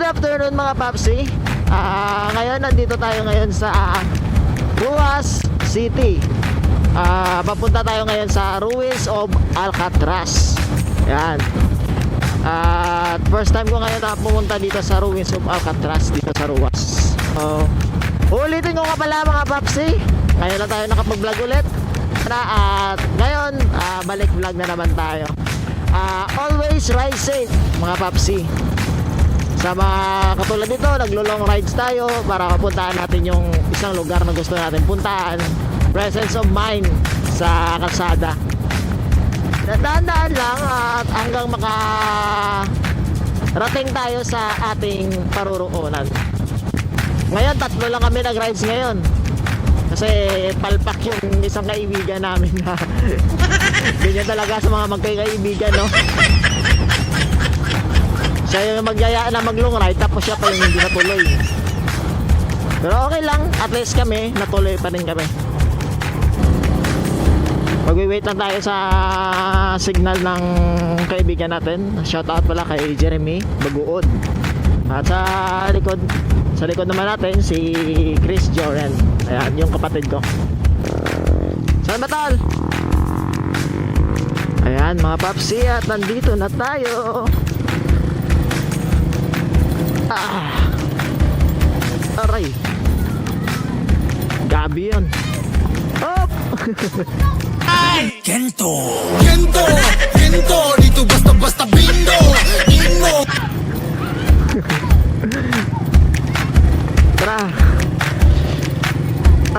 afternoon mga papsi. Ngayon nandito tayo ngayon sa Ruas City. Papunta tayo ngayon sa Ruins of Alcatraz. Yan. At first time ko ngayon na pumunta dito sa Ruins of Alcatraz, dito sa Ruas. Ulitin ko nga pala mga papsi, ngayon na tayo nakapag-vlog ulit. At ngayon balik vlog na naman tayo. Always ride safe mga papsi. Sa mga katulad nito, naglo-long rides tayo para mapuntahan natin yung isang lugar na gusto natin puntahan. Presence of mind sa kalsada. Dahan-dahan lang at hanggang makarating tayo sa ating paruroonan. Ngayon, 3 lang kami nag-rides ngayon. Kasi palpak yung isang kaibigan namin na ganyan talaga sa mga magkakaibigan, no? Siya yung magyayaan na mag-long ride, tapos siya pa yung hindi natuloy. Pero okay lang, at least kami natuloy pa rin kami. Magwi-wait lang tayo sa signal ng kaibigan natin. Shoutout pala kay Jeremy Baguod. At sa likod naman natin si Chris Joren. Ayan, yung kapatid ko. Saan ba tol? Ayan mga papsi, at nandito na tayo. Aray, gabi yun. Hop! Kento, Kento, Kento, dito basta-basta bingo, bingo. Tara.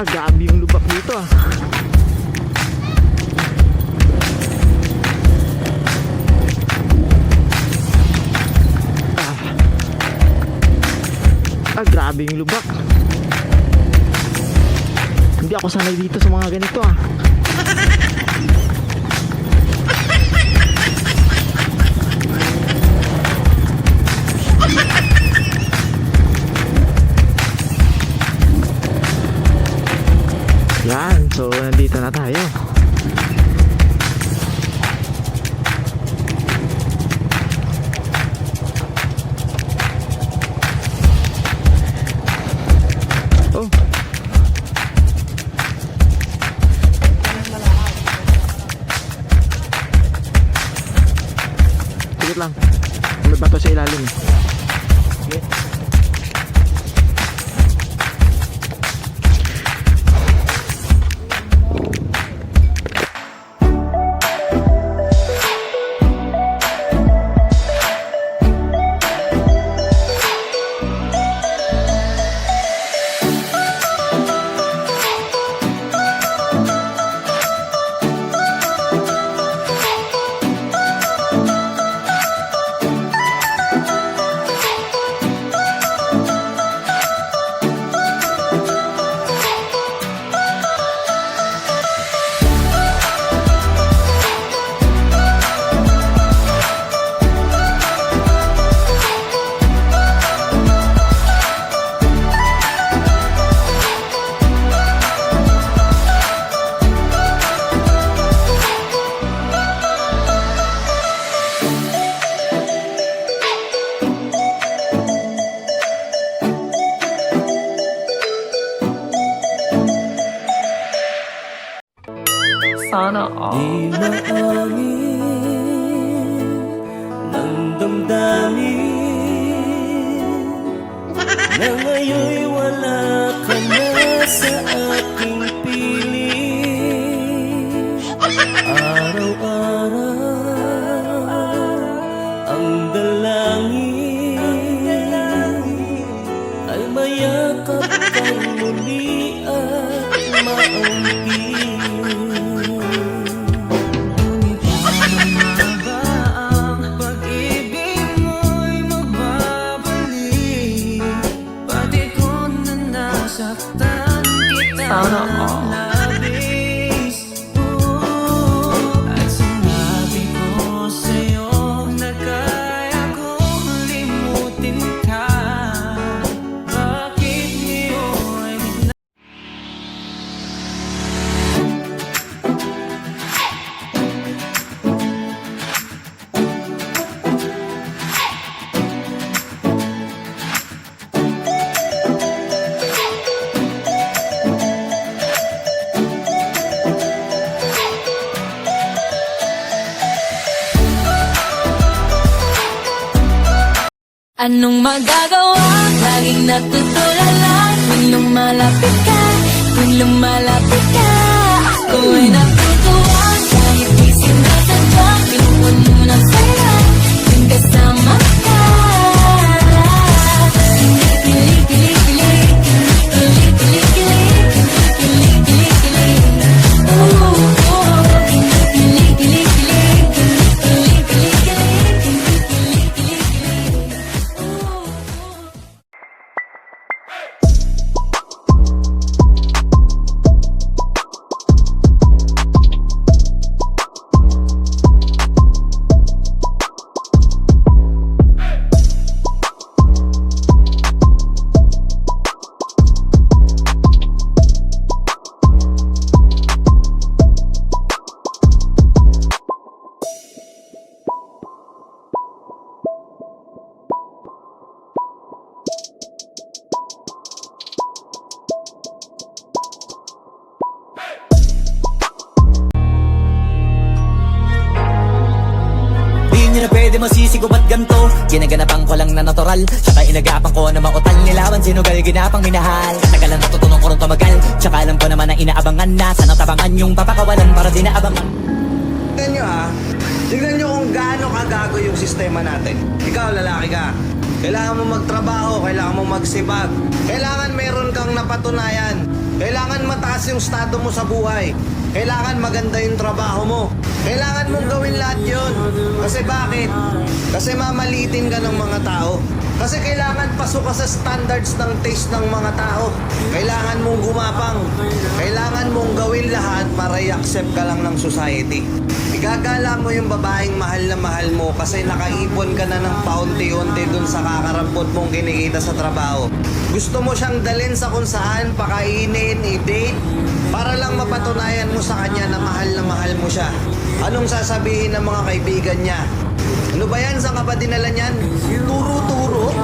Gabi yung lubak dito grabe yung lubak. Hindi ako sanay dito sa mga ganito Yan, so nandito na tayo. Oh. Sige lang. May bato sa ilalim. Okay. Sana all. Di maangin ng damdamin na ngayon'y wala ka na sa aking piling. Araw-araw ang dalangin ay mayakap kang muli at maangkin. Sana all. At sinabi ko sa'yo na kaya kong limutin ka. Bakit ngayon Anong magagawa? Laging natutulala tuwing lumalapit ka, tuwing lumalapit ka. Ako ay natutuwa kahit di sinasadya. Pinupuno ng saya tuwing kasama ka. Kilig, kilig, kilig, kilig, kilig, kilig, kilig, kilig, kilig. Ooh, oh, kilig, kilig, kilig, kilig, kilig, kilig, kilig, kilig, kilig, kilig. Ooh. Di nyo na pwede masisigo ba't ganto? Ginaganapan ko lang na natural, tsaka inagapan ko na mautal. Nilawan sinugal, ginapang minahal. Katagalan natutunan ko rin tumagal, tsaka alam ko naman na inaabangan na. Sana tabangan yung papakawalan para di naabangan. Tignan nyo ha, tignan nyo kung gaano kagago yung sistema natin. Ikaw, lalaki ka. Kailangan mo magtrabaho, kailangan mo magsibag. Kailangan meron kang napatunayan. Kailangan mataas yung estado mo sa buhay. Kailangan maganda yung trabaho mo. Kailangan mong gawin lahat yun. Kasi bakit? Kasi mamalitin ka ng mga tao. Kasi kailangan pasok ka sa standards ng taste ng mga tao. Kailangan mong gumapang. Kailangan mong gawin lahat para i-accept ka lang ng society. Igagala mo yung babaeng mahal na mahal mo kasi nakaipon ka na ng paunti-unti dun sa kakarampot mong kinikita sa trabaho. Gusto mo siyang dalhin sa kung saan, pakainin, i-date, para lang mapatunayan mo sa kanya na mahal mo siya. Anong sasabihin ng mga kaibigan niya? Ano ba yan? Saan ka ba dinala niyan? Turo-turo?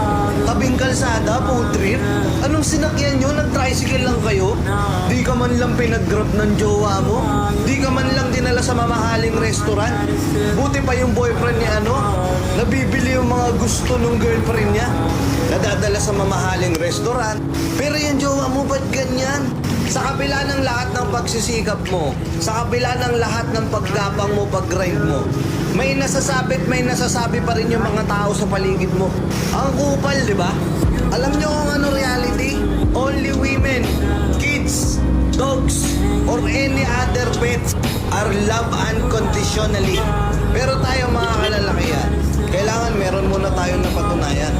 Tabing kalsada? Food trip? Anong sinakyan nyo? Nag-tricycle lang kayo? Di ka man lang pinag-grab ng jowa mo? Di ka man lang dinala sa mamahaling restaurant? Buti pa yung boyfriend niya nabibili yung mga gusto ng girlfriend niya. Nadadala sa mamahaling restaurant. Pero yung jowa mo, ba't ganyan? Sa kabila ng lahat ng pagsisikap mo, sa kabila ng lahat ng paggapang mo, pag-grind mo, may nasasabi pa rin yung mga tao sa paligid mo. Ang kupal, di ba? Alam nyo kung ano reality? Only women, kids, dogs, or any other pets are loved unconditionally. Pero tayo mga kalalakihan, kailangan meron muna tayong napatunayan.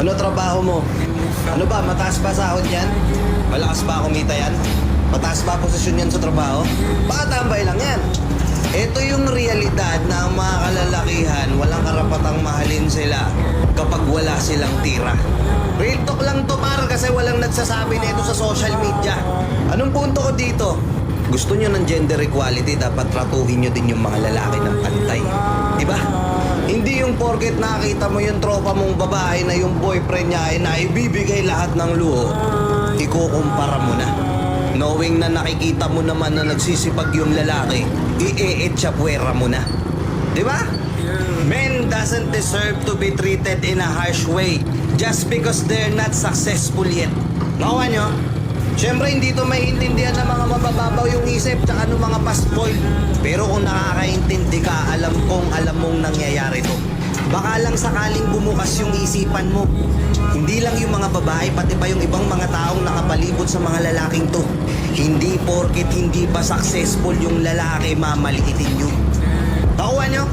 Ano trabaho mo? Ano ba, mataas ba sahod yan? Malakas ba kumita yan? Mataas ba posisyon yan sa trabaho? Baka tambay lang yan. Ito yung realidad na ang mga kalalakihan walang karapatang mahalin sila kapag wala silang tira. Real talk lang to par kasi walang nagsasabi na ito sa social media. Anong punto ko dito? Gusto nyo ng gender equality, dapat tratuhin nyo din yung mga lalaki ng pantay. Diba? Hindi yung porket nakita mo yung tropa mong babae na yung boyfriend niya ay naibibigay lahat ng luho, ikukumpara mo na. Knowing na nakikita mo naman na nagsisipag yung lalaki, i-e-etchapwera mo na. Diba? Men doesn't deserve to be treated in a harsh way just because they're not successful yet. Nakuha nyo? Siyempre hindi to maiintindihan ng mga mabababaw yung isip tsaka ng mga past-boy. Pero kung nakakaintindi ka, alam mong nangyayari to. Baka lang sakaling bumukas yung isipan mo. Hindi lang yung mga babae, pati pa yung ibang mga taong nakapalibot sa mga lalaking to. Hindi porket hindi pa successful yung lalaki, mamaliitin nyo. Nakuha nyo?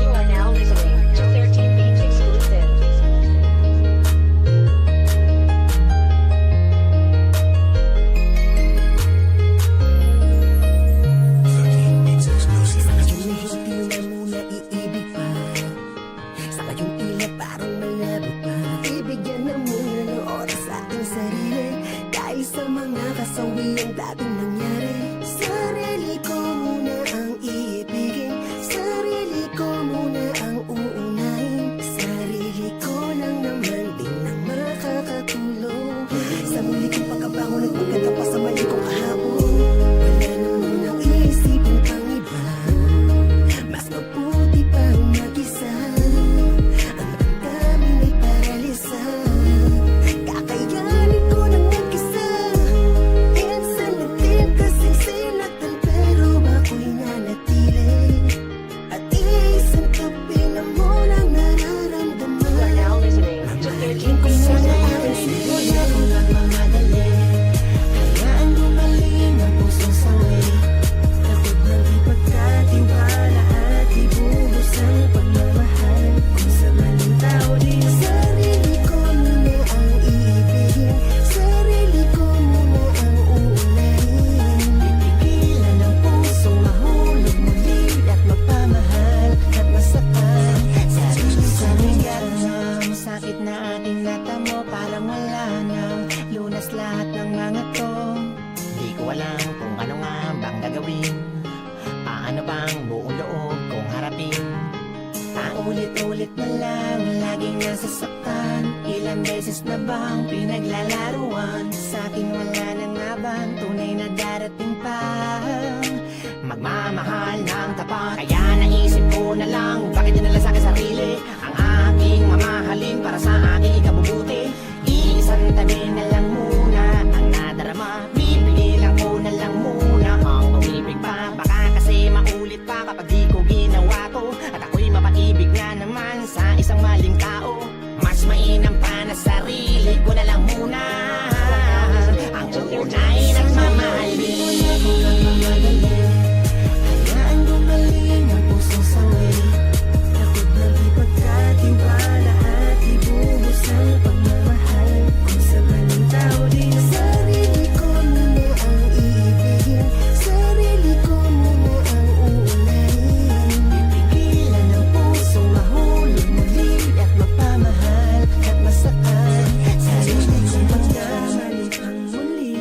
You are now listening to 13 Beats exclusive. Hindi mo muna gagawin? Paano bang buong loob kong harapin? Paulit-ulit na lang, laging nasasaktan. Ilang beses na bang pinaglalaruan? Sa'kin wala na nga bang tunay na darating pa? Magmamahal ng tapat. Kaya naisip ko na lang, bakit dinala sa'kin sarili ang aking mamahalin para sa aking ikabubuti. Iisang tabi na lang muna ang nadarama. Pipigilan ko na lang muna ang umibig pa. Baka kasi maulit pa kapag di ko ginawa to. At ako'y mapaibig na naman sa isang maling tao. Mas mainam pa na sarili ko na lang muna ang uunahin at mamahalin. Hayaan gumaling ang pusong sawi. Takot ng ipagkatiwala at ibuhos ang pagmamahal. Kung sa maling tao din, sarili ko muna ang iibigin. Sarili ko muna ang uunahin. Pipigilan ang pusong mahulog muli at magpamahal at masakal. Sarili ko magkamali pang muli.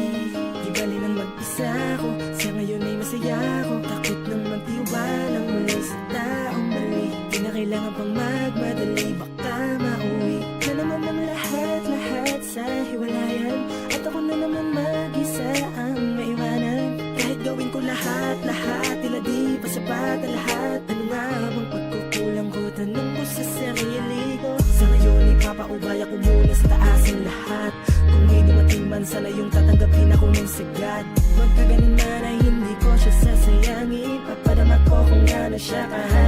Di bali nang mag-isa ako, sa ngayon ay masaya ako. Takot nang magtiwalang muli sa taong mali. Di na kailangan pang magmadali, baka mauwi na naman ang lahat-lahat sa hiwalayan. At ako na naman mag-isa ang maiwanan. Kahit gawin ko lahat-lahat, tila di pa sapat ang lahat. Ano nga bang pagkukulang ko? Tanong ko sa sarili ko. Sa ngayon ipapaubay ako muna sa taas ang lahat. Kung may dumating man sana yung tatanggapin ako ng sagad. Magkaganon man ay hindi ko siya sasayangin. Papadama ko kung ano siya kahit